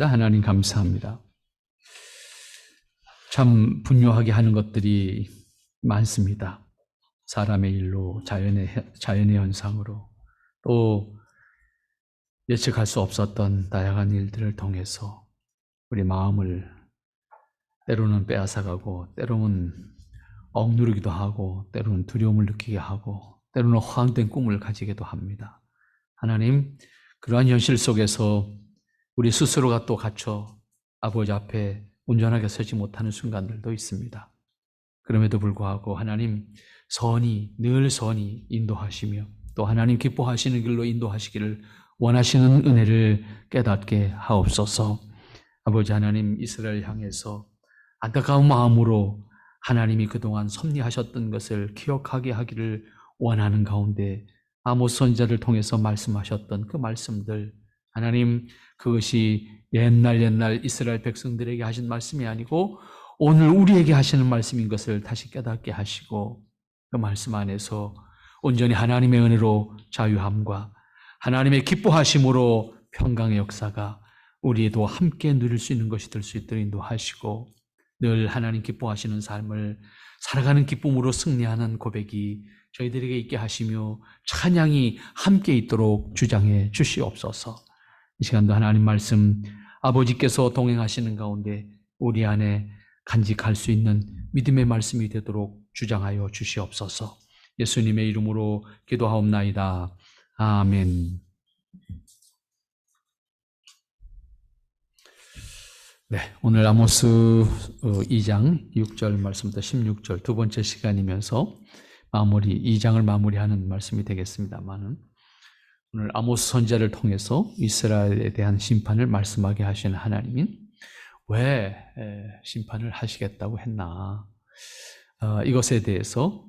하나님 감사합니다. 참 분노하게 하는 것들이 많습니다. 사람의 일로, 자연의 현상으로, 또 예측할 수 없었던 다양한 일들을 통해서 우리 마음을 때로는 빼앗아가고, 때로는 억누르기도 하고, 때로는 두려움을 느끼게 하고, 때로는 허황된 꿈을 가지기도 합니다. 하나님, 그러한 현실 속에서 우리 스스로가 또 갇혀 아버지 앞에 온전하게 서지 못하는 순간들도 있습니다. 그럼에도 불구하고 하나님 늘 선히 인도하시며 또 하나님 기뻐하시는 길로 인도하시기를 원하시는 은혜를 깨닫게 하옵소서. 아버지 하나님, 이스라엘 향해서 안타까운 마음으로 하나님이 그동안 섭리하셨던 것을 기억하게 하기를 원하는 가운데 아모스 선지자를 통해서 말씀하셨던 그 말씀들, 하나님 그것이 옛날 이스라엘 백성들에게 하신 말씀이 아니고 오늘 우리에게 하시는 말씀인 것을 다시 깨닫게 하시고, 그 말씀 안에서 온전히 하나님의 은혜로 자유함과 하나님의 기뻐하심으로 평강의 역사가 우리도 함께 누릴 수 있는 것이 될 수 있도록 인도하시고, 늘 하나님 기뻐하시는 삶을 살아가는 기쁨으로 승리하는 고백이 저희들에게 있게 하시며 찬양이 함께 있도록 주장해 주시옵소서. 이 시간도 하나님 말씀 아버지께서 동행하시는 가운데 우리 안에 간직할 수 있는 믿음의 말씀이 되도록 주장하여 주시옵소서. 예수님의 이름으로 기도하옵나이다. 아멘. 네, 오늘 아모스 2장 6절 말씀부터 16절 두 번째 시간이면서 2장을 마무리하는 말씀이 되겠습니다만은, 오늘 아모스 선지자를 통해서 이스라엘에 대한 심판을 말씀하게 하시는 하나님인 왜 심판을 하시겠다고 했나, 이것에 대해서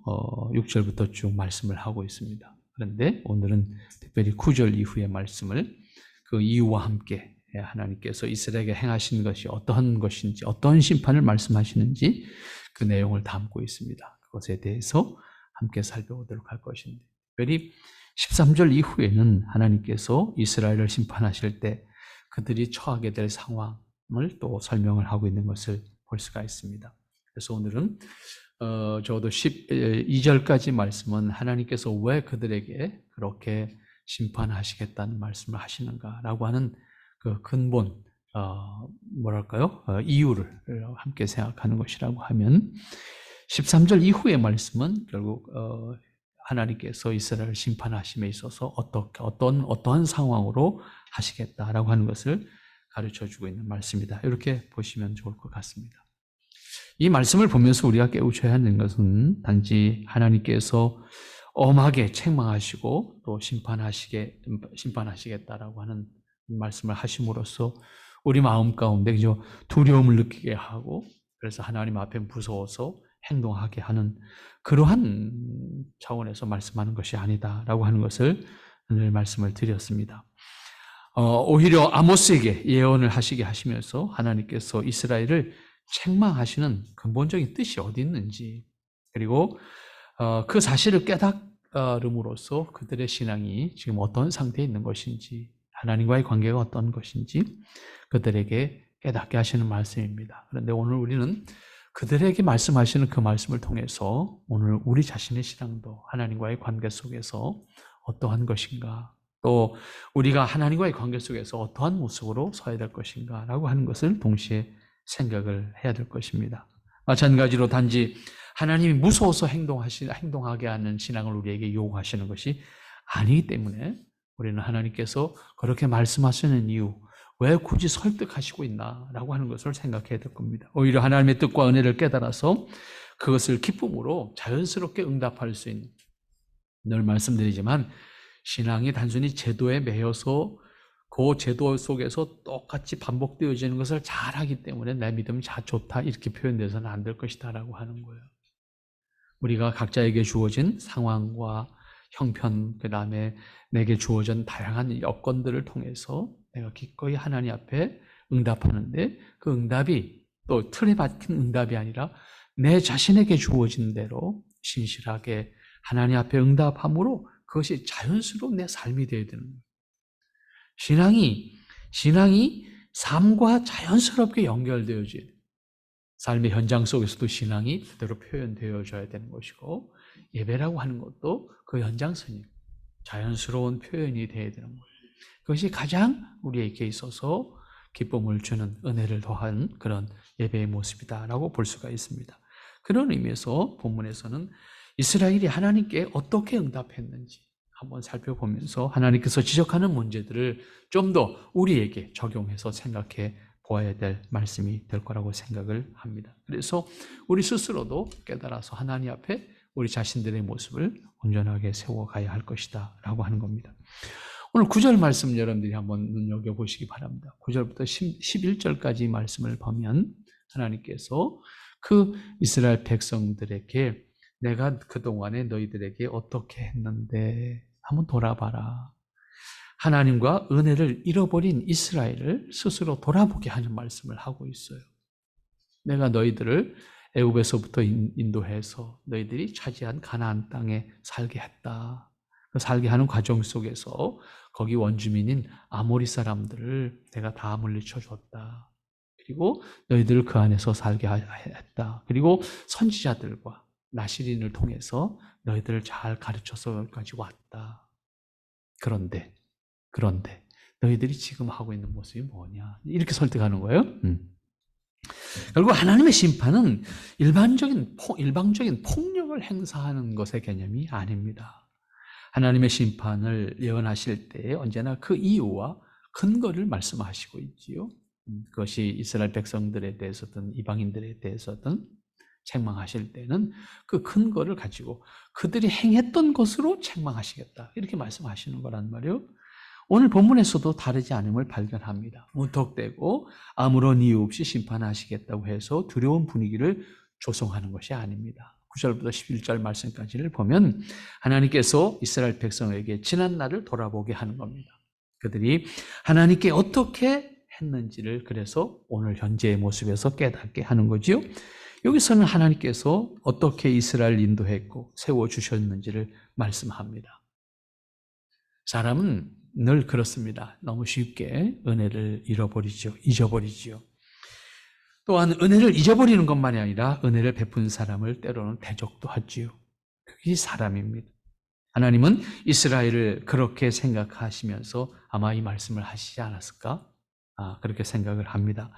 6절부터 쭉 말씀을 하고 있습니다. 그런데 오늘은 특별히 9절 이후의 말씀을 그 이유와 함께 하나님께서 이스라엘에게 행하신 것이 어떠한 것인지, 어떤 심판을 말씀하시는지 그 내용을 담고 있습니다. 그것에 대해서 함께 살펴보도록 할 것인데, 특별히 13절 이후에는 하나님께서 이스라엘을 심판하실 때 그들이 처하게 될 상황을 또 설명을 하고 있는 것을 볼 수가 있습니다. 그래서 오늘은 적어도 12절까지 말씀은 하나님께서 왜 그들에게 그렇게 심판하시겠다는 말씀을 하시는가라고 하는 그 근본, 이유를 함께 생각하는 것이라고 하면, 13절 이후의 말씀은 결국 하나님께서 이스라엘을 심판하심에 있어서 어떠한 상황으로 하시겠다라고 하는 것을 가르쳐주고 있는 말씀이다. 이렇게 보시면 좋을 것 같습니다. 이 말씀을 보면서 우리가 깨우쳐야 하는 것은 단지 하나님께서 엄하게 책망하시고 또 심판하시겠다라고 하는 말씀을 하심으로써 우리 마음 가운데 두려움을 느끼게 하고, 그래서 하나님 앞에 무서워서 행동하게 하는 그러한 차원에서 말씀하는 것이 아니다라고 하는 것을 오늘 말씀을 드렸습니다. 오히려 아모스에게 예언을 하시게 하시면서 하나님께서 이스라엘을 책망하시는 근본적인 뜻이 어디 있는지, 그리고 그 사실을 깨달음으로써 그들의 신앙이 지금 어떤 상태에 있는 것인지, 하나님과의 관계가 어떤 것인지 그들에게 깨닫게 하시는 말씀입니다. 그런데 오늘 우리는 그들에게 말씀하시는 그 말씀을 통해서 오늘 우리 자신의 신앙도 하나님과의 관계 속에서 어떠한 것인가, 또 우리가 하나님과의 관계 속에서 어떠한 모습으로 서야 될 것인가 라고 하는 것을 동시에 생각을 해야 될 것입니다. 마찬가지로 단지 하나님이 무서워서 행동하게 하는 신앙을 우리에게 요구하시는 것이 아니기 때문에 우리는 하나님께서 그렇게 말씀하시는 이유, 왜 굳이 설득하시고 있나라고 하는 것을 생각해야 될 겁니다. 오히려 하나님의 뜻과 은혜를 깨달아서 그것을 기쁨으로 자연스럽게 응답할 수 있는, 늘 말씀드리지만 신앙이 단순히 제도에 매여서 그 제도 속에서 똑같이 반복되어지는 것을 잘하기 때문에 내 믿음이 좋다 이렇게 표현돼서는 안 될 것이다 라고 하는 거예요. 우리가 각자에게 주어진 상황과 형편, 그 다음에 내게 주어진 다양한 여건들을 통해서 내가 기꺼이 하나님 앞에 응답하는데, 그 응답이 또 틀에 박힌 응답이 아니라 내 자신에게 주어진 대로 신실하게 하나님 앞에 응답함으로 그것이 자연스러운 내 삶이 되어야 되는 거예요. 신앙이 삶과 자연스럽게 연결되어져야 돼요. 삶의 현장 속에서도 신앙이 그대로 표현되어져야 되는 것이고 예배라고 하는 것도 그 연장선이 자연스러운 표현이 되어야 되는 거예요. 그것이 가장 우리에게 있어서 기쁨을 주는 은혜를 더한 그런 예배의 모습이다라고 볼 수가 있습니다. 그런 의미에서 본문에서는 이스라엘이 하나님께 어떻게 응답했는지 한번 살펴보면서 하나님께서 지적하는 문제들을 좀 더 우리에게 적용해서 생각해 보아야 될 말씀이 될 거라고 생각을 합니다. 그래서 우리 스스로도 깨달아서 하나님 앞에 우리 자신들의 모습을 온전하게 세워가야 할 것이다 라고 하는 겁니다. 오늘 9절 말씀 여러분들이 한번 눈여겨보시기 바랍니다. 9절부터 11절까지 말씀을 보면 하나님께서 그 이스라엘 백성들에게 내가 그동안에 너희들에게 어떻게 했는데 한번 돌아봐라. 하나님과 은혜를 잃어버린 이스라엘을 스스로 돌아보게 하는 말씀을 하고 있어요. 내가 너희들을 애굽에서부터 인도해서 너희들이 차지한 가나안 땅에 살게 했다. 그 살게 하는 과정 속에서 거기 원주민인 아모리 사람들을 내가 다 물리쳐줬다. 그리고 너희들을 그 안에서 살게 했다. 그리고 선지자들과 나시린을 통해서 너희들을 잘 가르쳐서 여기까지 왔다. 그런데 너희들이 지금 하고 있는 모습이 뭐냐? 이렇게 설득하는 거예요. 결국 하나님의 심판은 일방적인 폭력을 행사하는 것의 개념이 아닙니다. 하나님의 심판을 예언하실 때 언제나 그 이유와 근거를 말씀하시고 있지요. 그것이 이스라엘 백성들에 대해서든 이방인들에 대해서든 책망하실 때는 그 근거를 가지고 그들이 행했던 것으로 책망하시겠다. 이렇게 말씀하시는 거란 말이에요. 오늘 본문에서도 다르지 않음을 발견합니다. 무턱대고 아무런 이유 없이 심판하시겠다고 해서 두려운 분위기를 조성하는 것이 아닙니다. 9절부터 11절 말씀까지를 보면 하나님께서 이스라엘 백성에게 지난 날을 돌아보게 하는 겁니다. 그들이 하나님께 어떻게 했는지를 그래서 오늘 현재의 모습에서 깨닫게 하는 거지요. 여기서는 하나님께서 어떻게 이스라엘을 인도했고 세워주셨는지를 말씀합니다. 사람은 늘 그렇습니다. 너무 쉽게 은혜를 잊어버리지요. 또한 은혜를 잊어버리는 것만이 아니라 은혜를 베푼 사람을 때로는 대적도 하지요. 그게 사람입니다. 하나님은 이스라엘을 그렇게 생각하시면서 아마 이 말씀을 하시지 않았을까? 그렇게 생각을 합니다.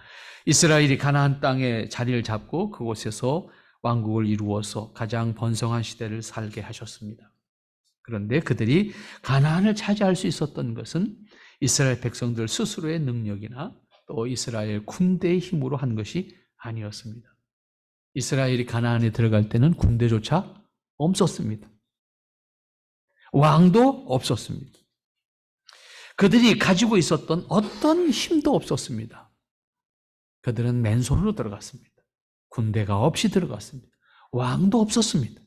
이스라엘이 가나안 땅에 자리를 잡고 그곳에서 왕국을 이루어서 가장 번성한 시대를 살게 하셨습니다. 그런데 그들이 가나안을 차지할 수 있었던 것은 이스라엘 백성들 스스로의 능력이나 또 이스라엘 군대의 힘으로 한 것이 아니었습니다. 이스라엘이 가나안에 들어갈 때는 군대조차 없었습니다. 왕도 없었습니다. 그들이 가지고 있었던 어떤 힘도 없었습니다. 그들은 맨손으로 들어갔습니다. 군대가 없이 들어갔습니다. 왕도 없었습니다.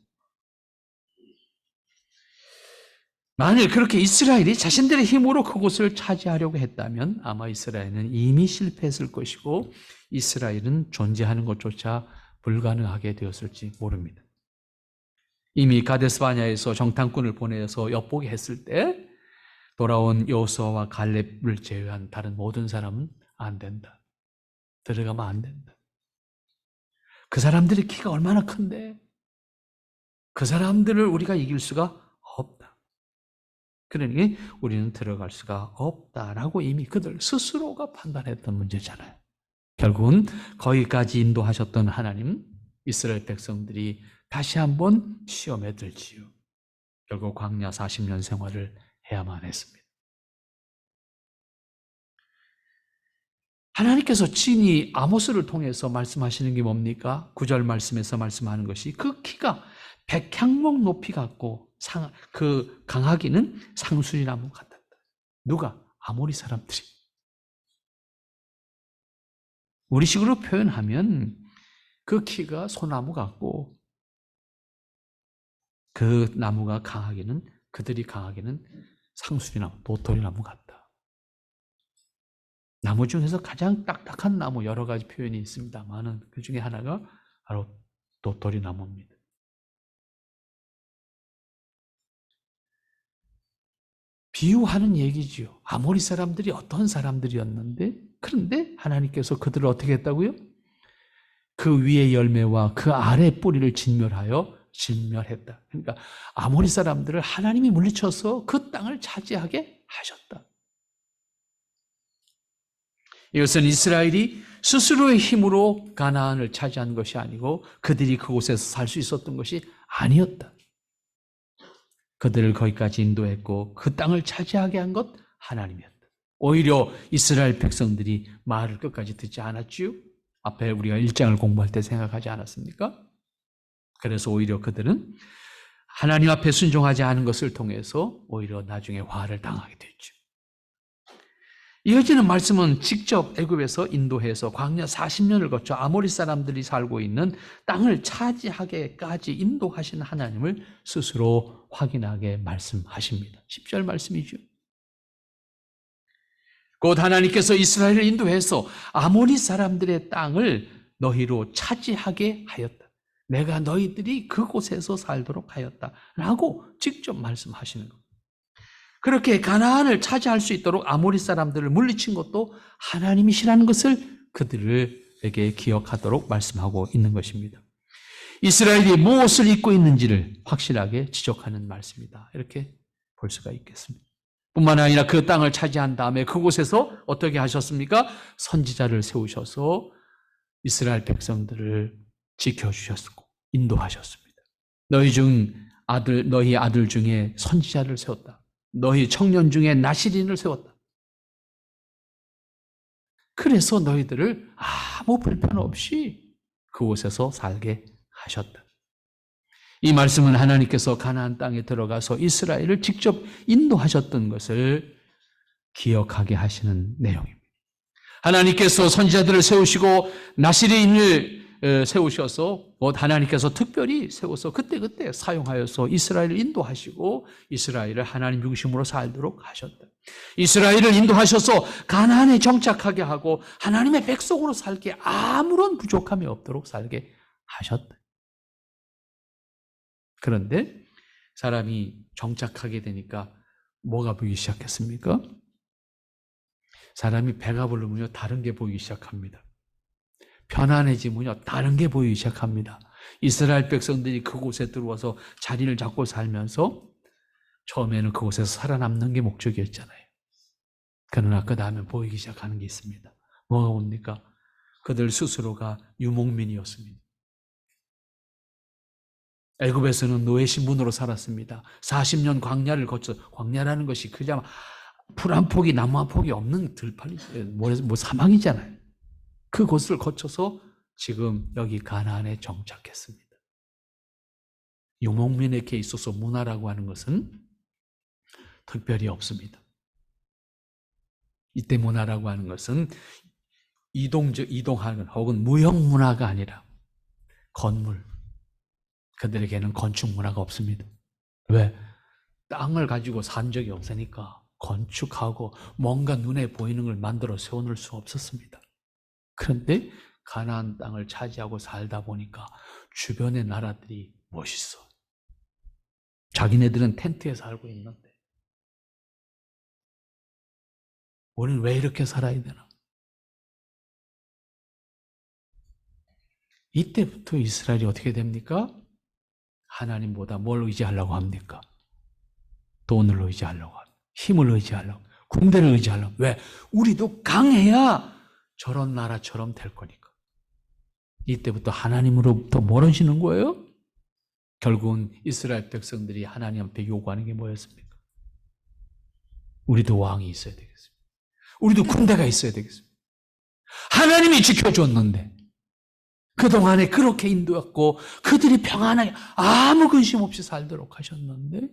만일 그렇게 이스라엘이 자신들의 힘으로 그곳을 차지하려고 했다면 아마 이스라엘은 이미 실패했을 것이고 이스라엘은 존재하는 것조차 불가능하게 되었을지 모릅니다. 이미 가데스바냐에서 정탐꾼을 보내서 엿보게 했을 때 돌아온 여호수아와 갈렙을 제외한 다른 모든 사람은 안 된다. 들어가면 안 된다. 그 사람들의 키가 얼마나 큰데 그 사람들을 우리가 이길 수가 없다. 그러니 우리는 들어갈 수가 없다라고 이미 그들 스스로가 판단했던 문제잖아요. 결국은 거기까지 인도하셨던 하나님, 이스라엘 백성들이 다시 한번 시험에 들지요. 결국 광야 40년 생활을 해야만 했습니다. 하나님께서 친히 아모스를 통해서 말씀하시는 게 뭡니까? 9절 말씀에서 말씀하는 것이 그 키가 백향목 높이 같고 그 강하기는 상수리나무 같았다. 누가? 아모리 사람들이. 우리식으로 표현하면 그 키가 소나무 같고 그들이 강하기는 상수리나무, 도토리나무 같다. 나무 중에서 가장 딱딱한 나무 여러 가지 표현이 있습니다만 그 중에 하나가 바로 도토리나무입니다. 비유하는 얘기지요. 아모리 사람들이 어떤 사람들이었는데 그런데 하나님께서 그들을 어떻게 했다고요? 그 위의 열매와 그 아래 뿌리를 진멸했다. 그러니까 아모리 사람들을 하나님이 물리쳐서 그 땅을 차지하게 하셨다. 이것은 이스라엘이 스스로의 힘으로 가나안을 차지한 것이 아니고 그들이 그곳에서 살 수 있었던 것이 아니었다. 그들을 거기까지 인도했고 그 땅을 차지하게 한 것 하나님이었다. 오히려 이스라엘 백성들이 말을 끝까지 듣지 않았지요. 앞에 우리가 1장을 공부할 때 생각하지 않았습니까? 그래서 오히려 그들은 하나님 앞에 순종하지 않은 것을 통해서 오히려 나중에 화를 당하게 됐죠. 이어지는 말씀은 직접 애굽에서 인도해서 광야 40년을 거쳐 아모리 사람들이 살고 있는 땅을 차지하게까지 인도하신 하나님을 스스로 확인하게 말씀하십니다. 10절 말씀이죠. 곧 하나님께서 이스라엘을 인도해서 아모리 사람들의 땅을 너희로 차지하게 하였다. 내가 너희들이 그곳에서 살도록 하였다. 라고 직접 말씀하시는 겁니다. 그렇게 가나안을 차지할 수 있도록 아모리 사람들을 물리친 것도 하나님이시라는 것을 그들에게 기억하도록 말씀하고 있는 것입니다. 이스라엘이 무엇을 입고 있는지를 확실하게 지적하는 말씀이다. 이렇게 볼 수가 있겠습니다. 뿐만 아니라 그 땅을 차지한 다음에 그곳에서 어떻게 하셨습니까? 선지자를 세우셔서 이스라엘 백성들을 지켜주셨고 인도하셨습니다. 너희 아들 중에 선지자를 세웠다. 너희 청년 중에 나실인을 세웠다. 그래서 너희들을 아무 불편 없이 그곳에서 살게 하셨다. 이 말씀은 하나님께서 가나안 땅에 들어가서 이스라엘을 직접 인도하셨던 것을 기억하게 하시는 내용입니다. 하나님께서 선지자들을 세우시고 나실인을 세우셔서 하나님께서 특별히 세워서 그때그때 사용하여서 이스라엘을 인도하시고 이스라엘을 하나님 중심으로 살도록 하셨다. 이스라엘을 인도하셔서 가나안에 정착하게 하고 하나님의 백성으로 살게 아무런 부족함이 없도록 살게 하셨다. 그런데 사람이 정착하게 되니까 뭐가 보이기 시작했습니까? 사람이 배가 부르면요 다른 게 보이기 시작합니다. 편안해지면요 다른 게 보이기 시작합니다. 이스라엘 백성들이 그곳에 들어와서 자리를 잡고 살면서 처음에는 그곳에서 살아남는 게 목적이었잖아요. 그러나 그 다음에 보이기 시작하는 게 있습니다. 뭐가 뭡니까? 그들 스스로가 유목민이었습니다. 애굽에서는 노예 신분으로 살았습니다. 40년 광야를 거쳐, 광야라는 것이 그냥 풀 한 폭이 나무 한 폭이 없는 들판이 사막이잖아요. 그곳을 거쳐서 지금 여기 가나안에 정착했습니다. 유목민에게 있어서 문화라고 하는 것은 특별히 없습니다. 이때 문화라고 하는 것은 이동하는 혹은 무형 문화가 아니라 건물, 그들에게는 건축 문화가 없습니다. 왜? 땅을 가지고 산 적이 없으니까 건축하고 뭔가 눈에 보이는 걸 만들어 세워놓을 수 없었습니다. 그런데 가나안 땅을 차지하고 살다 보니까 주변의 나라들이 멋있어. 자기네들은 텐트에 살고 있는데 우리는 왜 이렇게 살아야 되나? 이때부터 이스라엘이 어떻게 됩니까? 하나님보다 뭘 의지하려고 합니까? 돈을 의지하려고 합니다. 힘을 의지하려고, 군대를 의지하려고. 왜? 우리도 강해야 저런 나라처럼 될 거니까. 이때부터 하나님으로부터 멀어지는 거예요. 결국은 이스라엘 백성들이 하나님 앞에 요구하는 게 뭐였습니까? 우리도 왕이 있어야 되겠습니다. 우리도 군대가 있어야 되겠습니다. 하나님이 지켜줬는데 그동안에 그렇게 인도했고 그들이 평안하게 아무 근심 없이 살도록 하셨는데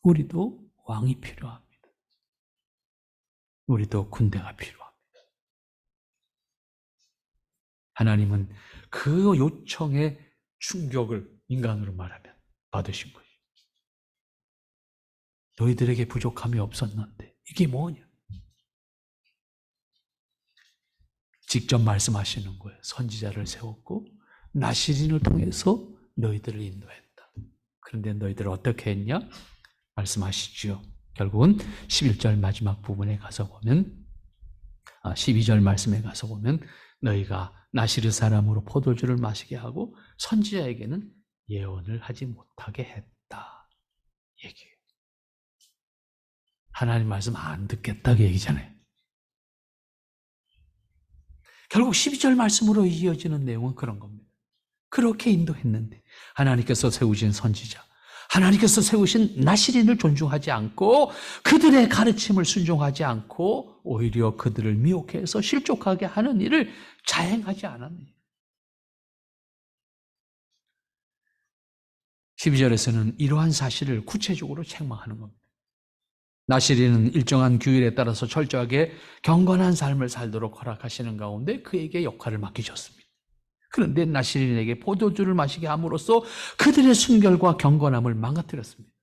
우리도 왕이 필요합니다. 우리도 군대가 필요합니다. 하나님은 그 요청의 충격을 인간으로 말하면 받으신 것이죠. 너희들에게 부족함이 없었는데 이게 뭐냐? 직접 말씀하시는 거예요. 선지자를 세웠고 나실인을 통해서 너희들을 인도했다. 그런데 너희들 어떻게 했냐? 말씀하시죠. 결국은 11절 마지막 부분에 가서 보면 12절 말씀에 가서 보면 너희가 나시르 사람으로 포도주를 마시게 하고 선지자에게는 예언을 하지 못하게 했다. 얘기해요. 하나님 말씀 안 듣겠다고 얘기잖아요. 결국 12절 말씀으로 이어지는 내용은 그런 겁니다. 그렇게 인도했는데 하나님께서 세우신 선지자, 하나님께서 세우신 나시린을 존중하지 않고 그들의 가르침을 순종하지 않고 오히려 그들을 미혹해서 실족하게 하는 일을 자행하지 않았네요. 12절에서는 이러한 사실을 구체적으로 책망하는 겁니다. 나시린은 일정한 규율에 따라서 철저하게 경건한 삶을 살도록 허락하시는 가운데 그에게 역할을 맡기셨습니다. 그런데 나시린에게 포도주를 마시게 함으로써 그들의 순결과 경건함을 망가뜨렸습니다.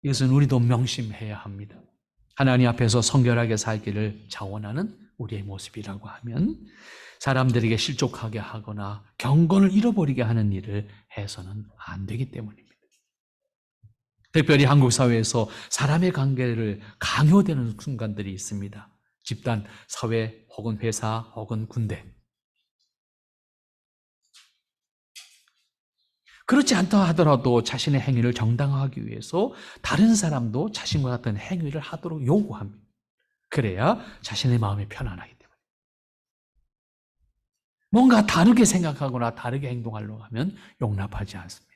이것은 우리도 명심해야 합니다. 하나님 앞에서 성결하게 살기를 자원하는 우리의 모습이라고 하면 사람들에게 실족하게 하거나 경건을 잃어버리게 하는 일을 해서는 안 되기 때문입니다. 특별히 한국 사회에서 사람의 관계를 강요되는 순간들이 있습니다. 집단, 사회, 혹은 회사, 혹은 군대. 그렇지 않다 하더라도 자신의 행위를 정당화하기 위해서 다른 사람도 자신과 같은 행위를 하도록 요구합니다. 그래야 자신의 마음이 편안하기 때문에. 뭔가 다르게 생각하거나 다르게 행동하려고 하면 용납하지 않습니다.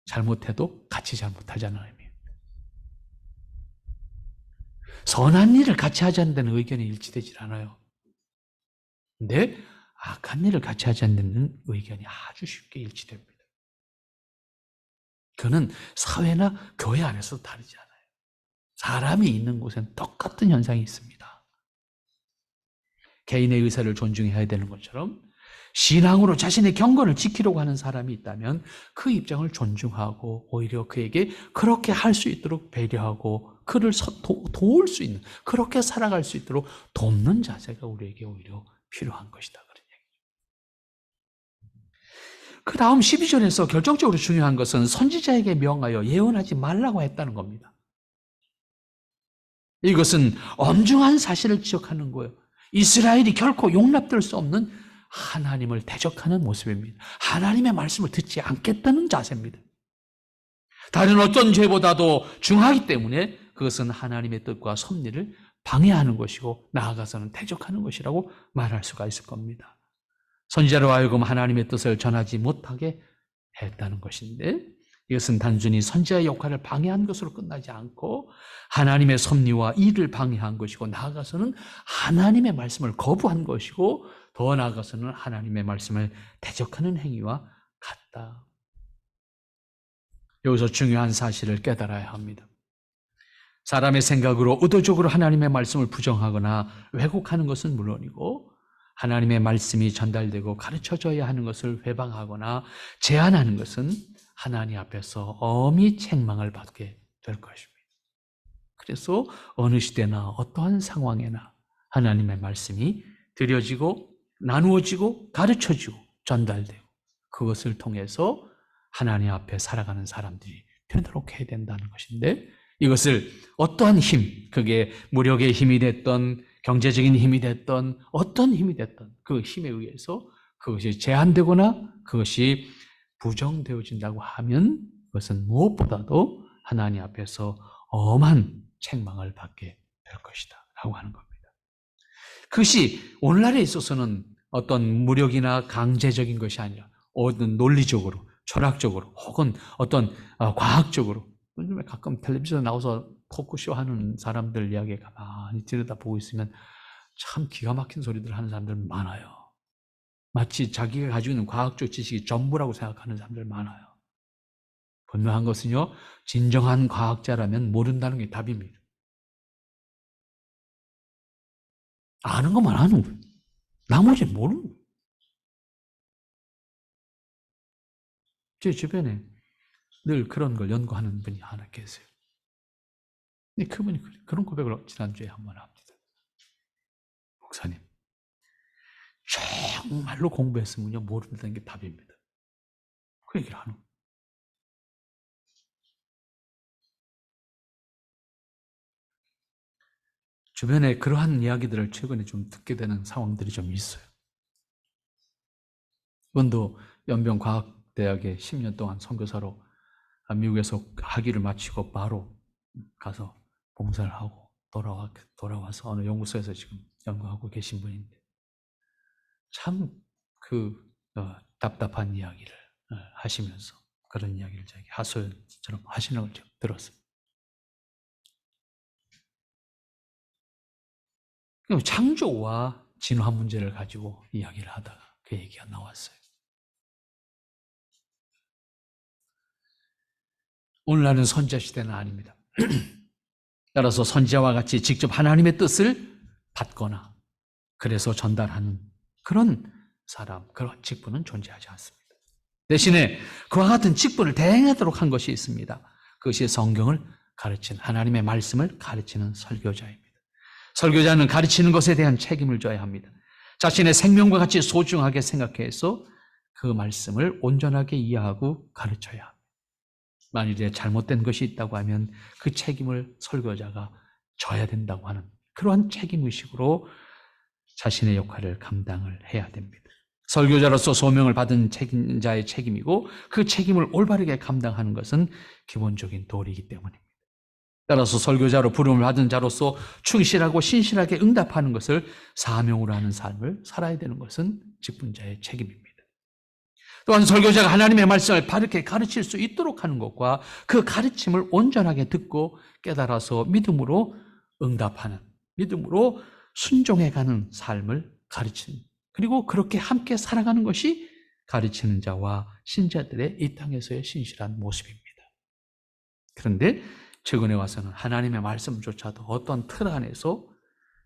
잘못해도 같이 잘못하자는 의미입니다. 선한 일을 같이 하자는 데는 의견이 일치되질 않아요. 근데 악한 일을 같이 하자는 데는 의견이 아주 쉽게 일치됩니다. 그거는 사회나 교회 안에서도 다르지 않아요. 사람이 있는 곳엔 똑같은 현상이 있습니다. 개인의 의사를 존중해야 되는 것처럼 신앙으로 자신의 경건을 지키려고 하는 사람이 있다면 그 입장을 존중하고 오히려 그에게 그렇게 할 수 있도록 배려하고 그를 도울 수 있는, 그렇게 살아갈 수 있도록 돕는 자세가 우리에게 오히려 필요한 것이다. 그런 얘기죠. 그 다음 12절에서 결정적으로 중요한 것은 선지자에게 명하여 예언하지 말라고 했다는 겁니다. 이것은 엄중한 사실을 지적하는 거예요. 이스라엘이 결코 용납될 수 없는 하나님을 대적하는 모습입니다. 하나님의 말씀을 듣지 않겠다는 자세입니다. 다른 어떤 죄보다도 중하기 때문에 그것은 하나님의 뜻과 섭리를 방해하는 것이고 나아가서는 대적하는 것이라고 말할 수가 있을 겁니다. 선지자로 하여금 하나님의 뜻을 전하지 못하게 했다는 것인데 이것은 단순히 선지자의 역할을 방해한 것으로 끝나지 않고 하나님의 섭리와 일을 방해한 것이고 나아가서는 하나님의 말씀을 거부한 것이고 더 나아가서는 하나님의 말씀을 대적하는 행위와 같다. 여기서 중요한 사실을 깨달아야 합니다. 사람의 생각으로 의도적으로 하나님의 말씀을 부정하거나 왜곡하는 것은 물론이고 하나님의 말씀이 전달되고 가르쳐져야 하는 것을 회방하거나 제한하는 것은 하나님 앞에서 엄히 책망을 받게 될 것입니다. 그래서 어느 시대나 어떠한 상황에나 하나님의 말씀이 드려지고 나누어지고 가르쳐지고 전달되고 그것을 통해서 하나님 앞에 살아가는 사람들이 되도록 해야 된다는 것인데 이것을 어떠한 힘, 그게 무력의 힘이 됐던 경제적인 힘이 됐던 어떤 힘이 됐던 그 힘에 의해서 그것이 제한되거나 그것이 부정되어진다고 하면 그것은 무엇보다도 하나님 앞에서 엄한 책망을 받게 될 것이다 라고 하는 겁니다. 그것이 오늘날에 있어서는 어떤 무력이나 강제적인 것이 아니라 어떤 논리적으로 철학적으로 혹은 어떤 과학적으로 요즘에 가끔 텔레비전에 나와서 토크쇼 하는 사람들 이야기 가만히 들여다보고 있으면 참 기가 막힌 소리들 하는 사람들 많아요. 마치 자기가 가지고 있는 과학적 지식이 전부라고 생각하는 사람들 많아요. 분명한 것은요, 진정한 과학자라면 모른다는 게 답입니다. 아는 것만 아는 거예요. 나머지는 모르는 거예요. 제 주변에 늘 그런 걸 연구하는 분이 하나 계세요. 근데 그분이 그런 고백을 지난주에 한번 합니다. 목사님, 정말로 공부했으면요, 모른다는 게 답입니다. 그 얘기를 하는 거예요. 주변에 그러한 이야기들을 최근에 좀 듣게 되는 상황들이 좀 있어요. 이번도 연변과학대학에 10년 동안 선교사로 미국에서 학위를 마치고 바로 가서 봉사를 하고 돌아와서 어느 연구소에서 지금 연구하고 계신 분인데 참 답답한 이야기를 하시면서 그런 이야기를 자기 하소연처럼 하시는 걸 좀 들었어요. 창조와 진화 문제를 가지고 이야기를 하다가 그 얘기가 나왔어요. 오늘날은 선지자 시대는 아닙니다. 따라서 선지자와 같이 직접 하나님의 뜻을 받거나 그래서 전달하는 그런 사람, 그런 직분은 존재하지 않습니다. 대신에 그와 같은 직분을 대행하도록 한 것이 있습니다. 그것이 성경을 가르치는, 하나님의 말씀을 가르치는 설교자입니다. 설교자는 가르치는 것에 대한 책임을 져야 합니다. 자신의 생명과 같이 소중하게 생각해서 그 말씀을 온전하게 이해하고 가르쳐야 합니다. 만일에 잘못된 것이 있다고 하면 그 책임을 설교자가 져야 된다고 하는 그러한 책임의식으로 자신의 역할을 감당을 해야 됩니다. 설교자로서 소명을 받은 책임자의 책임이고 그 책임을 올바르게 감당하는 것은 기본적인 도리이기 때문입니다. 따라서 설교자로 부름을 받은 자로서 충실하고 신실하게 응답하는 것을 사명으로 하는 삶을 살아야 되는 것은 직분자의 책임입니다. 또한 설교자가 하나님의 말씀을 바르게 가르칠 수 있도록 하는 것과 그 가르침을 온전하게 듣고 깨달아서 믿음으로 응답하는, 믿음으로 순종해가는 삶을 가르치는, 그리고 그렇게 함께 살아가는 것이 가르치는 자와 신자들의 이 땅에서의 신실한 모습입니다. 그런데 최근에 와서는 하나님의 말씀조차도 어떤 틀 안에서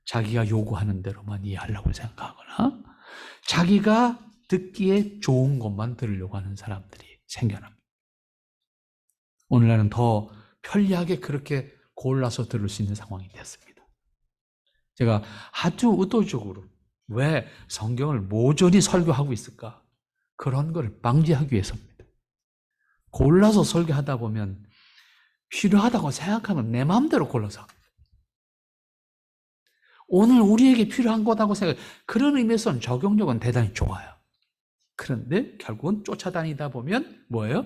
자기가 요구하는 대로만 이해하려고 생각하거나 자기가 듣기에 좋은 것만 들으려고 하는 사람들이 생겨납니다. 오늘날은 더 편리하게 그렇게 골라서 들을 수 있는 상황이 됐습니다. 제가 아주 의도적으로 왜 성경을 모조리 설교하고 있을까? 그런 걸 방지하기 위해서입니다. 골라서 설교하다 보면 필요하다고 생각하면 내 마음대로 골라서 합니다. 오늘 우리에게 필요한 거다고 생각, 그런 의미에서는 적용력은 대단히 좋아요. 그런데 결국은 쫓아다니다 보면 뭐예요?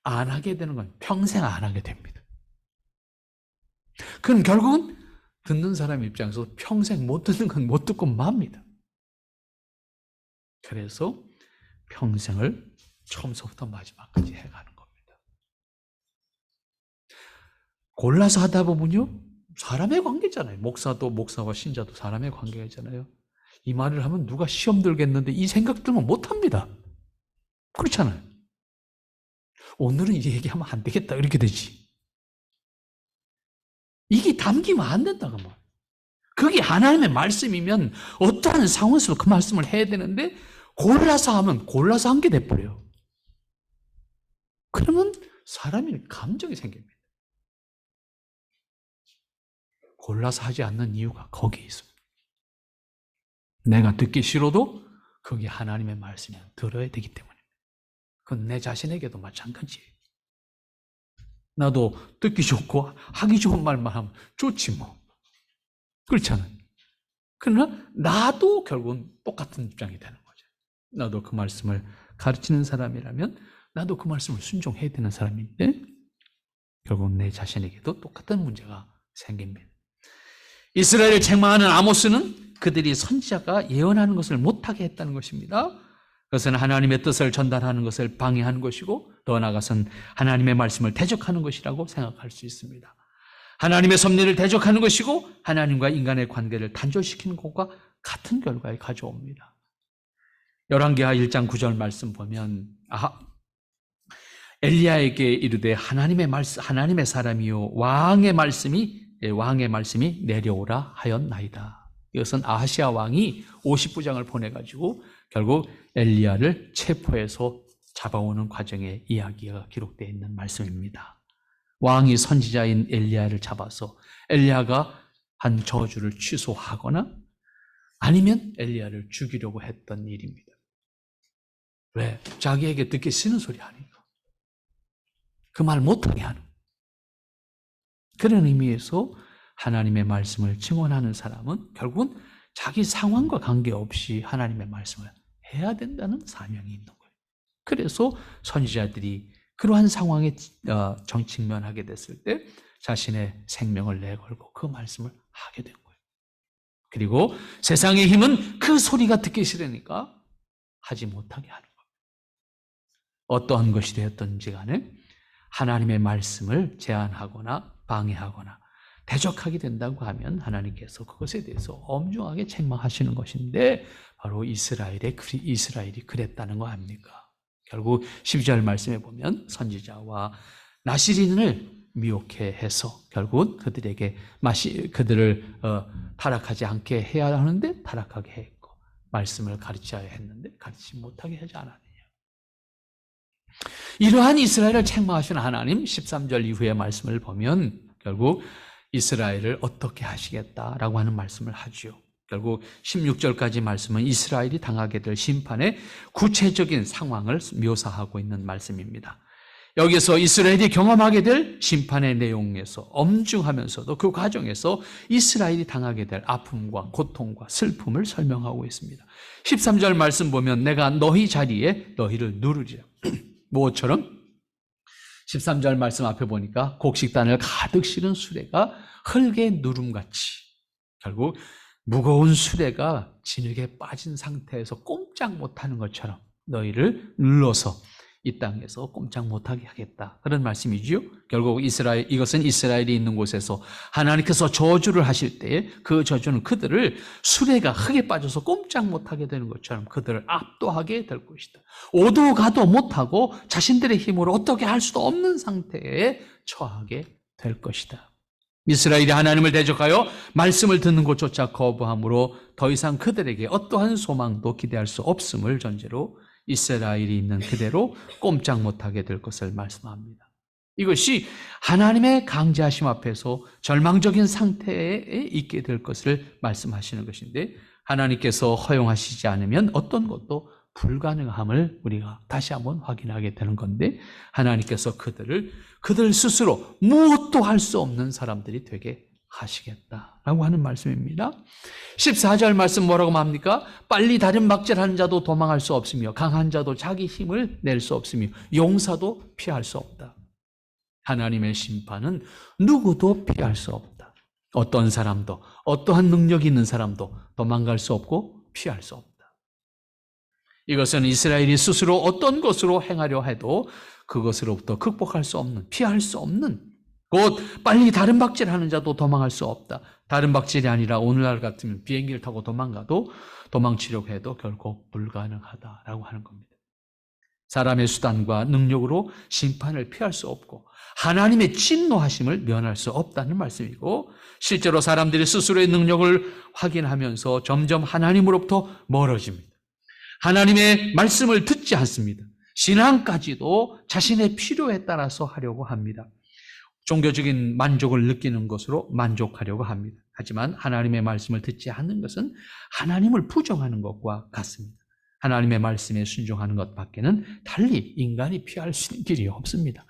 안 하게 되는 건 평생 안 하게 됩니다. 그럼 결국은 듣는 사람 입장에서 평생 못 듣는 건 못 듣고 맙니다. 그래서 평생을 처음부터 마지막까지 해가는 겁니다. 골라서 하다 보면요, 사람의 관계잖아요. 목사도 목사와 신자도 사람의 관계잖아요. 이 말을 하면 누가 시험 들겠는데 이 생각 들면 못합니다. 그렇잖아요. 오늘은 이 얘기하면 안 되겠다 이렇게 되지. 이게 담기면 안 된다고 말. 그게 하나님의 말씀이면 어떠한 상황에서 그 말씀을 해야 되는데 골라서 하면 골라서 한 게 돼버려요. 그러면 사람이 감정이 생깁니다. 골라서 하지 않는 이유가 거기에 있습니다. 내가 듣기 싫어도 그게 하나님의 말씀이면 들어야 되기 때문입니다. 그건 내 자신에게도 마찬가지예요. 나도 듣기 좋고 하기 좋은 말만 하면 좋지 뭐. 그렇잖아요. 그러나 나도 결국은 똑같은 입장이 되는 거죠. 나도 그 말씀을 가르치는 사람이라면 나도 그 말씀을 순종해야 되는 사람인데 결국은 내 자신에게도 똑같은 문제가 생깁니다. 이스라엘을 책망하는 아모스는 그들이 선지자가 예언하는 것을 못하게 했다는 것입니다. 그것은 하나님의 뜻을 전달하는 것을 방해하는 것이고 더 나아가서는 하나님의 말씀을 대적하는 것이라고 생각할 수 있습니다. 하나님의 섭리를 대적하는 것이고 하나님과 인간의 관계를 단절시키는 것과 같은 결과에 가져옵니다. 열왕기하 1장 9절 말씀 보면 엘리야에게 이르되 하나님의 사람이요 왕의 말씀이 내려오라 하였나이다. 이것은 아하시아 왕이 50부장을 보내가지고 결국 엘리야를 체포해서 잡아오는 과정의 이야기가 기록되어 있는 말씀입니다. 왕이 선지자인 엘리야를 잡아서 엘리야가 한 저주를 취소하거나 아니면 엘리야를 죽이려고 했던 일입니다. 왜? 자기에게 듣기 싫은 소리 하니까. 그 말 못하게 하는. 그런 의미에서 하나님의 말씀을 증언하는 사람은 결국은 자기 상황과 관계없이 하나님의 말씀을 해야 된다는 사명이 있는 거예요. 그래서 선지자들이 그러한 상황에 직면하게 됐을 때 자신의 생명을 내걸고 그 말씀을 하게 된 거예요. 그리고 세상의 힘은 그 소리가 듣기 싫으니까 하지 못하게 하는 거예요. 어떠한 것이 되었든지 간에 하나님의 말씀을 제한하거나 방해하거나 대적하게 된다고 하면 하나님께서 그것에 대해서 엄중하게 책망하시는 것인데 바로 이스라엘이 그랬다는 거 아닙니까? 결국 12절 말씀에 보면 선지자와 나시린을 미혹해 해서 결국 그들에게 그들을 타락하지 않게 해야 하는데 타락하게 했고 말씀을 가르쳐야 했는데 가르치지 못하게 하지 않았느냐. 이러한 이스라엘을 책망하시는 하나님 13절 이후의 말씀을 보면 결국 이스라엘을 어떻게 하시겠다라고 하는 말씀을 하죠. 결국 16절까지 말씀은 이스라엘이 당하게 될 심판의 구체적인 상황을 묘사하고 있는 말씀입니다. 여기서 이스라엘이 경험하게 될 심판의 내용에서 엄중하면서도 그 과정에서 이스라엘이 당하게 될 아픔과 고통과 슬픔을 설명하고 있습니다. 13절 말씀 보면 내가 너희 자리에 너희를 누르리라. 무엇처럼? 13절 말씀 앞에 보니까 곡식단을 가득 실은 수레가 흙에 누름같이 결국 무거운 수레가 진흙에 빠진 상태에서 꼼짝 못하는 것처럼 너희를 눌러서 이 땅에서 꼼짝 못하게 하겠다. 그런 말씀이지요. 결국 이것은 이스라엘이 있는 곳에서 하나님께서 저주를 하실 때에 그 저주는 그들을 수레가 흙에 빠져서 꼼짝 못하게 되는 것처럼 그들을 압도하게 될 것이다. 오도 가도 못하고 자신들의 힘으로 어떻게 할 수도 없는 상태에 처하게 될 것이다. 이스라엘이 하나님을 대적하여 말씀을 듣는 것조차 거부함으로 더 이상 그들에게 어떠한 소망도 기대할 수 없음을 전제로 이스라엘이 있는 그대로 꼼짝 못하게 될 것을 말씀합니다. 이것이 하나님의 강제하심 앞에서 절망적인 상태에 있게 될 것을 말씀하시는 것인데 하나님께서 허용하시지 않으면 어떤 것도 불가능함을 우리가 다시 한번 확인하게 되는 건데 하나님께서 그들 스스로 무엇도 할 수 없는 사람들이 되게 하시겠다라고 하는 말씀입니다. 14절 말씀 뭐라고 합니까? 빨리 다른 박질하는 자도 도망할 수 없으며 강한 자도 자기 힘을 낼 수 없으며 용사도 피할 수 없다. 하나님의 심판은 누구도 피할 수 없다. 어떤 사람도 어떠한 능력이 있는 사람도 도망갈 수 없고 피할 수 없다. 이것은 이스라엘이 스스로 어떤 것으로 행하려 해도 그것으로부터 극복할 수 없는, 피할 수 없는, 곧 빨리 다른 박질하는 자도 도망할 수 없다. 다른 박질이 아니라 오늘날 같으면 비행기를 타고 도망가도 도망치려고 해도 결국 불가능하다라고 하는 겁니다. 사람의 수단과 능력으로 심판을 피할 수 없고 하나님의 진노하심을 면할 수 없다는 말씀이고 실제로 사람들이 스스로의 능력을 확인하면서 점점 하나님으로부터 멀어집니다. 하나님의 말씀을 듣지 않습니다. 신앙까지도 자신의 필요에 따라서 하려고 합니다. 종교적인 만족을 느끼는 것으로 만족하려고 합니다. 하지만 하나님의 말씀을 듣지 않는 것은 하나님을 부정하는 것과 같습니다. 하나님의 말씀에 순종하는 것밖에는 달리 인간이 피할 수 있는 길이 없습니다.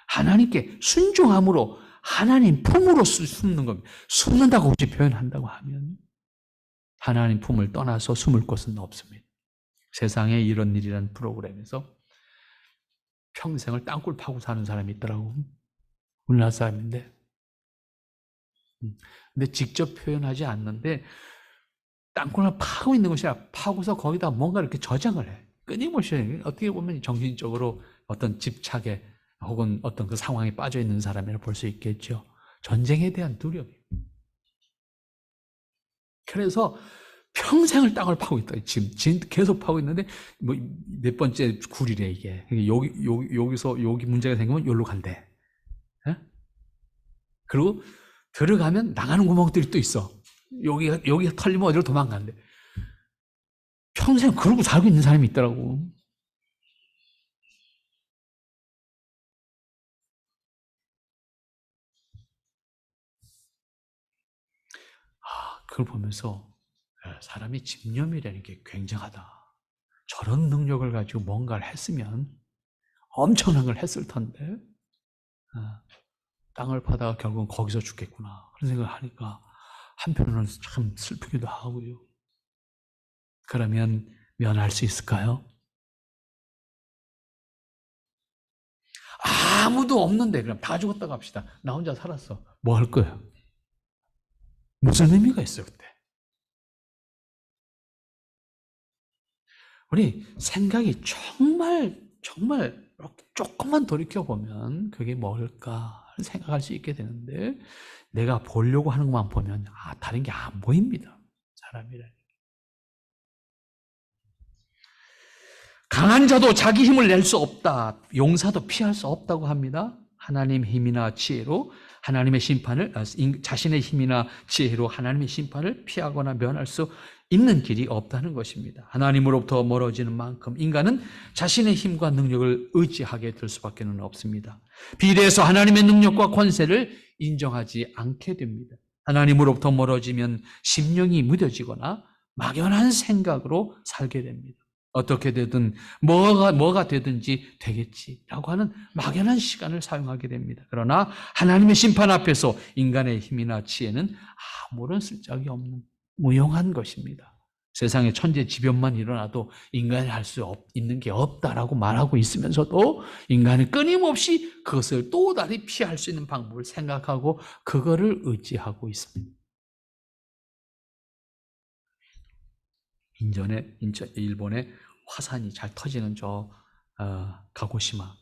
하나님께 순종함으로 하나님 품으로 숨는 겁니다. 숨는다고 혹시 표현한다고 하면 하나님 품을 떠나서 숨을 곳은 없습니다. 세상에 이런 일이라는 프로그램에서 평생을 땅굴 파고 사는 사람이 있더라고. 우리나라 사람인데. 근데 직접 표현하지 않는데 땅굴을 파고 있는 것이 아니라 파고서 거기다 뭔가 이렇게 저장을 해. 끊임없이 어떻게 보면 정신적으로 어떤 집착에 혹은 어떤 그 상황에 빠져 있는 사람이라 볼 수 있겠죠. 전쟁에 대한 두려움이. 그래서 평생을 땅을 파고 있다. 지금 계속 파고 있는데 뭐 몇 번째 굴이래 이게. 여기서 여기 문제가 생기면 여기로 간대. 에? 그리고 들어가면 나가는 구멍들이 또 있어. 여기 털리면 어디로 도망간대. 평생 그러고 살고 있는 사람이 있더라고. 그걸 보면서 사람이 집념이라는 게 굉장하다. 저런 능력을 가지고 뭔가를 했으면 엄청난 걸 했을 텐데 땅을 파다가 결국은 거기서 죽겠구나. 그런 생각을 하니까 한편으로는 참 슬프기도 하고요. 그러면 면할 수 있을까요? 아무도 없는데 그럼 다 죽었다고 합시다. 나 혼자 살았어. 뭐 할 거예요? 무슨 의미가 있어요, 그때? 우리 생각이 정말 이렇게 조금만 돌이켜보면 그게 뭘까 생각할 수 있게 되는데 내가 보려고 하는 것만 보면 다른 게 안 보입니다. 사람이라. 강한 자도 자기 힘을 낼 수 없다. 용사도 피할 수 없다고 합니다. 하나님 힘이나 지혜로 하나님의 심판을 자신의 힘이나 지혜로 하나님의 심판을 피하거나 면할 수 있는 길이 없다는 것입니다. 하나님으로부터 멀어지는 만큼 인간은 자신의 힘과 능력을 의지하게 될 수밖에 없습니다. 비례해서 하나님의 능력과 권세를 인정하지 않게 됩니다. 하나님으로부터 멀어지면 심령이 무뎌지거나 막연한 생각으로 살게 됩니다. 어떻게 되든 뭐가 되든지 되겠지라고 하는 막연한 시간을 사용하게 됩니다. 그러나 하나님의 심판 앞에서 인간의 힘이나 지혜는 아무런 쓸데기 없는 무용한 것입니다. 세상에 천재지변만 일어나도 인간이 할 수 있는 게 없다라고 말하고 있으면서도 인간은 끊임없이 그것을 또 다시 피할 수 있는 방법을 생각하고 그거를 의지하고 있습니다. 일본에 화산이 잘 터지는 가고시마,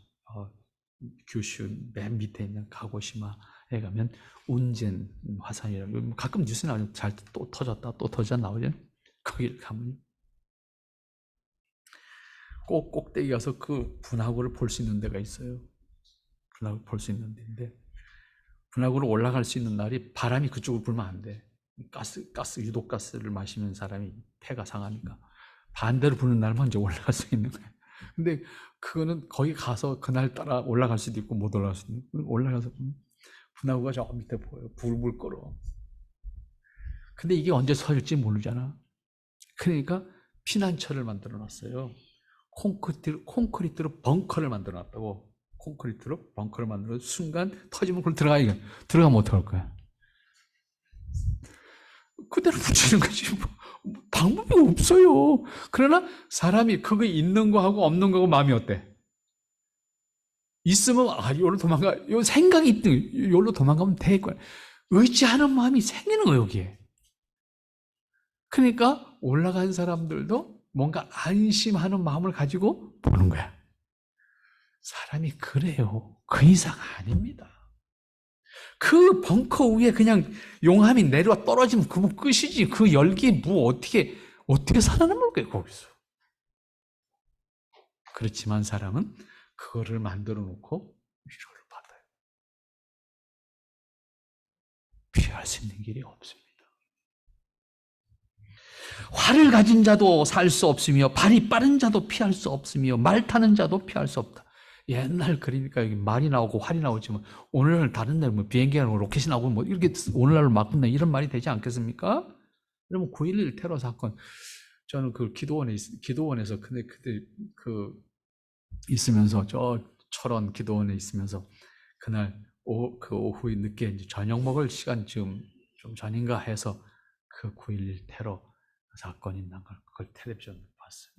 규슈 맨 밑에 있는 가고시마에 가면 운젠 화산이라고 가끔 뉴스에 나오면 잘 또 터졌다 또 터졌다 나오죠. 거기를 가면 꼭 꼭대기 가서 그 분화구를 볼 수 있는 데가 있어요. 분화구를 볼 수 있는 데인데 분화구로 올라갈 수 있는 날이 바람이 그쪽으로 불면 안 돼. 유독가스를 마시는 사람이 폐가 상하니까 반대로 부는 날만 이제 올라갈 수 있는 거예요. 근데 그거는 거기 가서 그날 따라 올라갈 수도 있고 못 올라갈 수도 있고 올라가서 분화구가 저 밑에 보여요. 불불 끓어. 근데 이게 언제 터질지 모르잖아. 그러니까 피난처를 만들어 놨어요. 콘크리트로 벙커를 만들어 놨다고. 콘크리트로 벙커를 만들어 순간 터지면 그걸 들어가면 어떡할 거야? 그대로 붙이는 거지. 방법이 없어요. 그러나 사람이 그거 있는 거하고 없는 거하고 마음이 어때? 있으면 여기로 도망가. 요 생각이 있든 여기로 도망가면 될 거야. 의지하는 마음이 생기는 거예요, 여기에. 그러니까 올라간 사람들도 뭔가 안심하는 마음을 가지고 보는 거야. 사람이 그래요. 그 이상 아닙니다. 그 벙커 위에 그냥 용암이 내려와 떨어지면 그건 끝이지. 그 열기에 어떻게 살아남을 거예요, 거기서. 그렇지만 사람은 그거를 만들어 놓고 위로를 받아요. 피할 수 있는 길이 없습니다. 활을 가진 자도 살 수 없으며 발이 빠른 자도 피할 수 없으며 말 타는 자도 피할 수 없다. 옛날 그러니까 여기 말이 나오고 활이 나오지만 오늘날 다른 날 비행기가 나오고 로켓이 나오고 이렇게 오늘날로 바꾼다 이런 말이 되지 않겠습니까? 그러면 9.11 테러 사건 저는 그 기도원에서 근데 그때 있으면서 저 철원 기도원에 있으면서 그날 그 오후에 늦게 이제 저녁 먹을 시간쯤 좀 전인가 해서 그 9.11 테러 사건이 난 걸 그걸 텔레비전으로 봤어요.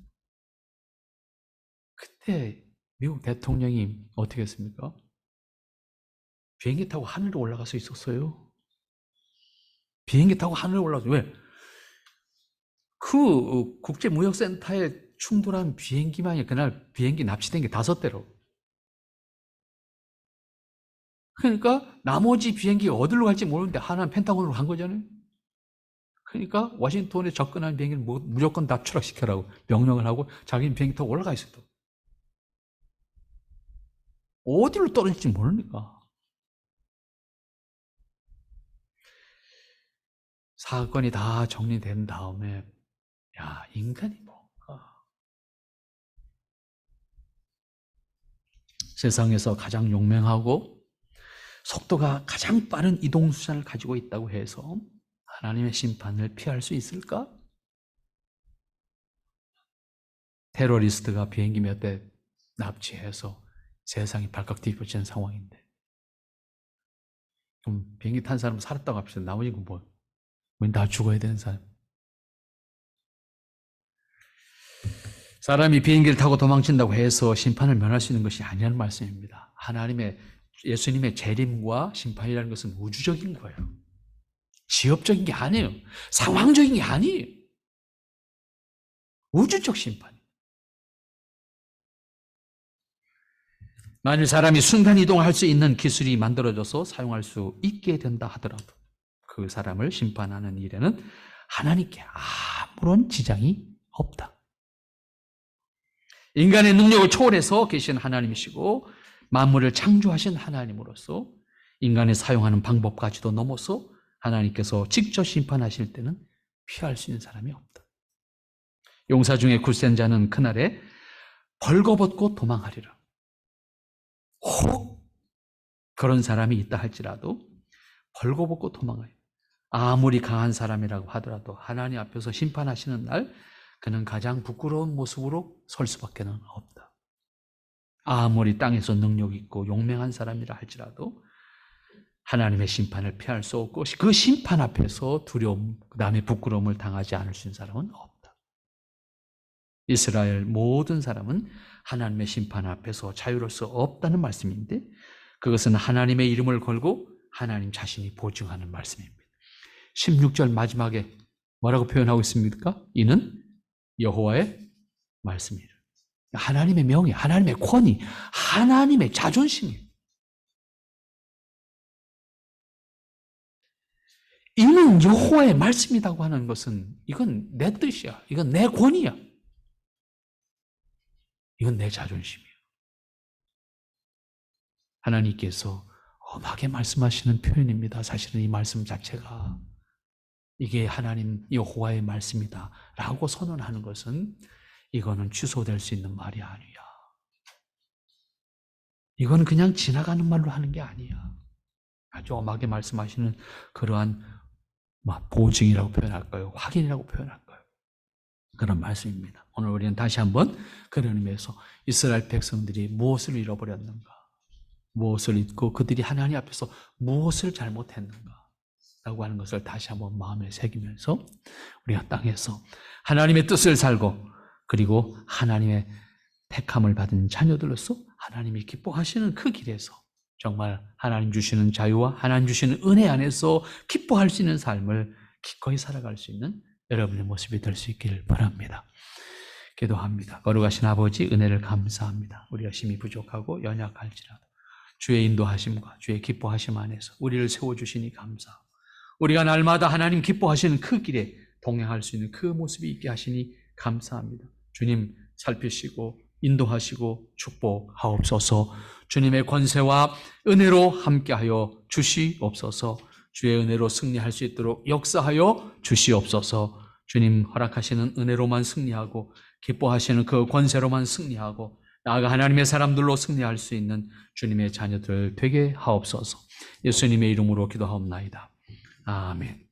그때 미국 대통령이 어떻게 했습니까? 비행기 타고 하늘로 올라갈 수 있었어요. 비행기 타고 하늘로 올라가서 왜? 그 국제무역센터에 충돌한 비행기만이 그날 비행기 납치된 게 5대로. 그러니까 나머지 비행기가 어디로 갈지 모르는데 하나는 펜타곤으로 간 거잖아요. 그러니까 워싱턴에 접근한 비행기를 무조건 다 추락시켜라고 명령을 하고 자기는 비행기 타고 올라가 있었다. 어디로 떨어질지 모르니까. 사건이 다 정리된 다음에 인간이 뭔가 세상에서 가장 용맹하고 속도가 가장 빠른 이동수단을 가지고 있다고 해서 하나님의 심판을 피할 수 있을까? 테러리스트가 비행기 몇 대 납치해서 세상이 발칵 뒤집어지는 상황인데 그럼 비행기 탄 사람은 살았다고 합시다. 나머지는 뭐, 우린 다 죽어야 되는 사람. 사람이 비행기를 타고 도망친다고 해서 심판을 면할 수 있는 것이 아니라는 말씀입니다. 예수님의 재림과 심판이라는 것은 우주적인 거예요. 지엽적인 게 아니에요. 상황적인 게 아니에요. 우주적 심판. 만일 사람이 순간이동할 수 있는 기술이 만들어져서 사용할 수 있게 된다 하더라도 그 사람을 심판하는 일에는 하나님께 아무런 지장이 없다. 인간의 능력을 초월해서 계신 하나님이시고 만물을 창조하신 하나님으로서 인간이 사용하는 방법까지도 넘어서 하나님께서 직접 심판하실 때는 피할 수 있는 사람이 없다. 용사 중에 굳센 자는 그날에 벌거벗고 도망하리라. 혹 그런 사람이 있다 할지라도 벌거벗고 도망하여 아무리 강한 사람이라고 하더라도 하나님 앞에서 심판하시는 날 그는 가장 부끄러운 모습으로 설 수밖에 없다. 아무리 땅에서 능력 있고 용맹한 사람이라 할지라도 하나님의 심판을 피할 수 없고 그 심판 앞에서 두려움, 그 다음에 부끄러움을 당하지 않을 수 있는 사람은 없다. 이스라엘 모든 사람은 하나님의 심판 앞에서 자유로울 수 없다는 말씀인데 그것은 하나님의 이름을 걸고 하나님 자신이 보증하는 말씀입니다. 16절 마지막에 뭐라고 표현하고 있습니까? 이는 여호와의 말씀이라. 하나님의 명예, 하나님의 권위, 하나님의 자존심이에요. 이는 여호와의 말씀이라고 하는 것은 이건 내 뜻이야. 이건 내 권위야. 이건 내 자존심이야. 하나님께서 엄하게 말씀하시는 표현입니다. 사실은 이 말씀 자체가 이게 하나님 여호와의 말씀이다 라고 선언하는 것은 이거는 취소될 수 있는 말이 아니야. 이건 그냥 지나가는 말로 하는 게 아니야. 아주 엄하게 말씀하시는 그러한 보증이라고 표현할까요? 확인이라고 표현할까요? 그런 말씀입니다. 오늘 우리는 다시 한번 그런 의미에서 이스라엘 백성들이 무엇을 잃어버렸는가? 무엇을 잊고 그들이 하나님 앞에서 무엇을 잘못했는가? 라고 하는 것을 다시 한번 마음에 새기면서 우리가 땅에서 하나님의 뜻을 살고 그리고 하나님의 택함을 받은 자녀들로서 하나님이 기뻐하시는 그 길에서 정말 하나님 주시는 자유와 하나님 주시는 은혜 안에서 기뻐할 수 있는 삶을 기꺼이 살아갈 수 있는 여러분의 모습이 될 수 있기를 바랍니다. 기도합니다. 거룩하신 아버지 은혜를 감사합니다. 우리가 심히 부족하고 연약할지라도 주의 인도하심과 주의 기뻐하심 안에서 우리를 세워주시니 감사하고 우리가 날마다 하나님 기뻐하시는 그 길에 동행할 수 있는 그 모습이 있게 하시니 감사합니다. 주님 살피시고 인도하시고 축복하옵소서. 주님의 권세와 은혜로 함께하여 주시옵소서. 주의 은혜로 승리할 수 있도록 역사하여 주시옵소서. 주님 허락하시는 은혜로만 승리하고 기뻐하시는 그 권세로만 승리하고 나아가 하나님의 사람들로 승리할 수 있는 주님의 자녀들 되게 하옵소서. 예수님의 이름으로 기도하옵나이다. 아멘.